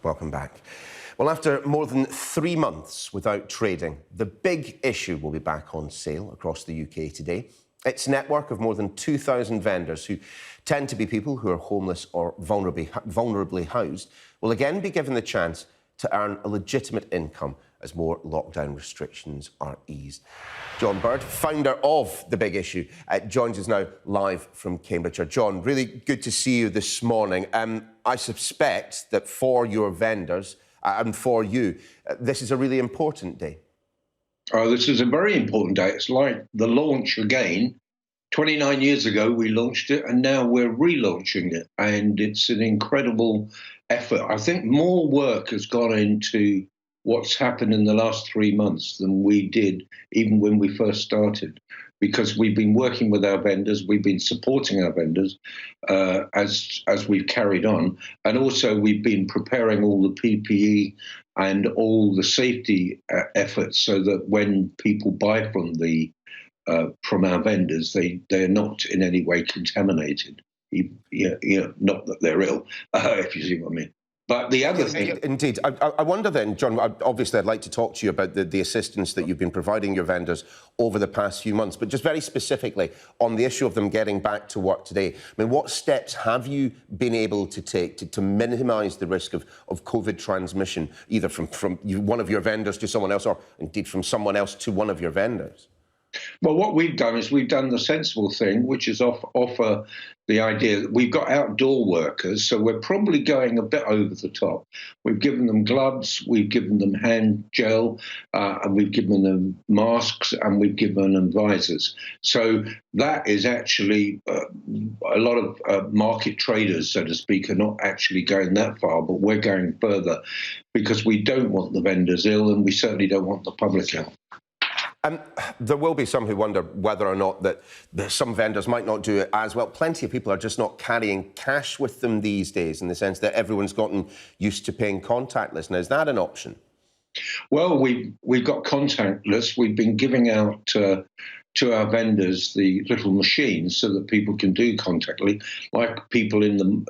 Welcome back. Well, after more than 3 months without trading, the Big Issue will be back on sale across the UK today. Its network of more than 2,000 vendors, who tend to be people who are homeless or vulnerably housed, will again be given the chance to earn a legitimate income as more lockdown restrictions are eased. John Bird, founder of The Big Issue, joins us now live from Cambridgeshire. John, really good to see you this morning. I suspect that for your vendors and for you, this is a really important day. Oh, this is a very important day. It's like the launch again. 29 years ago, we launched it, and now we're relaunching it. And it's an incredible effort. I think more work has gone into what's happened in the last 3 months than we did even when we first started, because we've been working with our vendors, we've been supporting our vendors as we've carried on, and also we've been preparing all the PPE and all the safety efforts so that when people buy from our vendors, they're not in any way contaminated. Not that they're ill, if you see what I mean. But the other thing... Indeed. I wonder then, John, obviously I'd like to talk to you about the assistance that you've been providing your vendors over the past few months, but just very specifically on the issue of them getting back to work today. I mean, what steps have you been able to take to minimise the risk of COVID transmission, either from one of your vendors to someone else, or indeed from someone else to one of your vendors? Well, what we've done is we've done the sensible thing, which is offer the idea that we've got outdoor workers, so we're probably going a bit over the top. We've given them gloves, we've given them hand gel, and we've given them masks, and we've given them visors. So that is actually a lot of market traders, so to speak, are not actually going that far, but we're going further because we don't want the vendors ill, and we certainly don't want the public ill. There will be some who wonder whether or not that some vendors might not do it as well. Plenty of people are just not carrying cash with them these days, in the sense that everyone's gotten used to paying contactless. Now, is that an option? Well, we've got contactless. We've been giving out to our vendors the little machines so that people can do contactless, like people in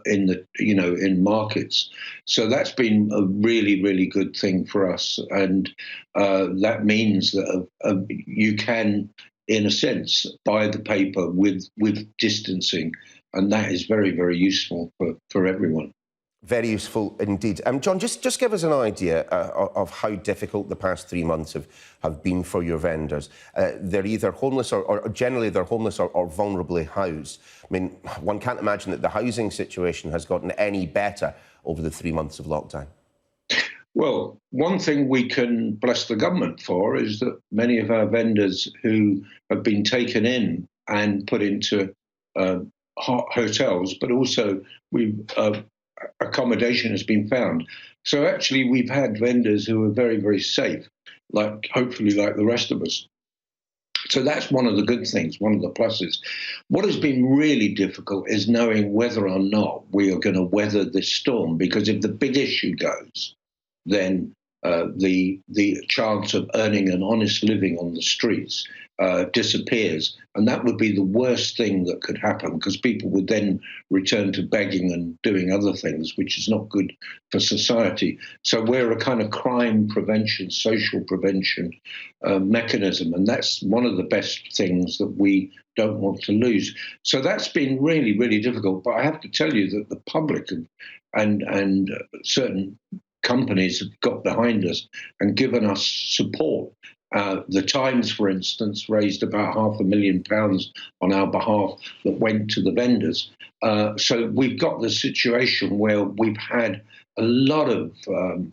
markets. So that's been a really, really good thing for us, and that means that you can, in a sense, buy the paper with distancing, and that is very, very useful for everyone. Very useful indeed. John, just give us an idea of how difficult the past 3 months have been for your vendors. They're either homeless or generally they're homeless or vulnerably housed. I mean, one can't imagine that the housing situation has gotten any better over the 3 months of lockdown. Well, one thing we can bless the government for is that many of our vendors who have been taken in and put into hotels, but also accommodation has been found. So actually we've had vendors who are very, very safe, hopefully like the rest of us. So that's one of the good things, one of the pluses. What has been really difficult is knowing whether or not we are going to weather this storm, because if the Big Issue goes, then the chance of earning an honest living on the streets disappears. And that would be the worst thing that could happen, because people would then return to begging and doing other things, which is not good for society. So we're a kind of crime prevention, social prevention mechanism. And that's one of the best things that we don't want to lose. So that's been really, really difficult. But I have to tell you that the public and certain companies have got behind us and given us support. The Times, for instance, raised about £500,000 on our behalf that went to the vendors. So we've got the situation where we've had a lot of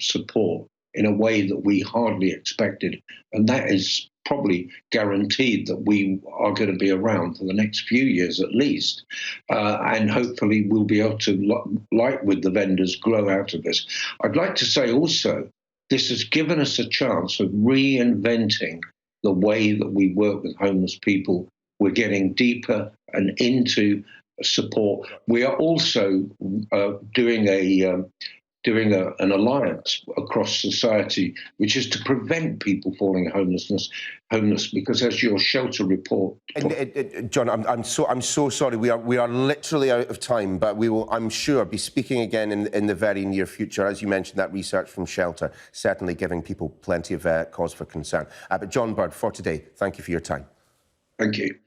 support in a way that we hardly expected. And that is probably guaranteed that we are going to be around for the next few years at least. And hopefully we'll be able to, like with the vendors, grow out of this. I'd like to say also, this has given us a chance of reinventing the way that we work with homeless people. We're getting deeper and into support. We are also doing doing an alliance across society, which is to prevent people falling homeless. Because as your shelter report, John, I'm so sorry. We are literally out of time, but we will, I'm sure, be speaking again in the very near future. As you mentioned, that research from Shelter certainly giving people plenty of cause for concern. But John Bird, for today, thank you for your time. Thank you.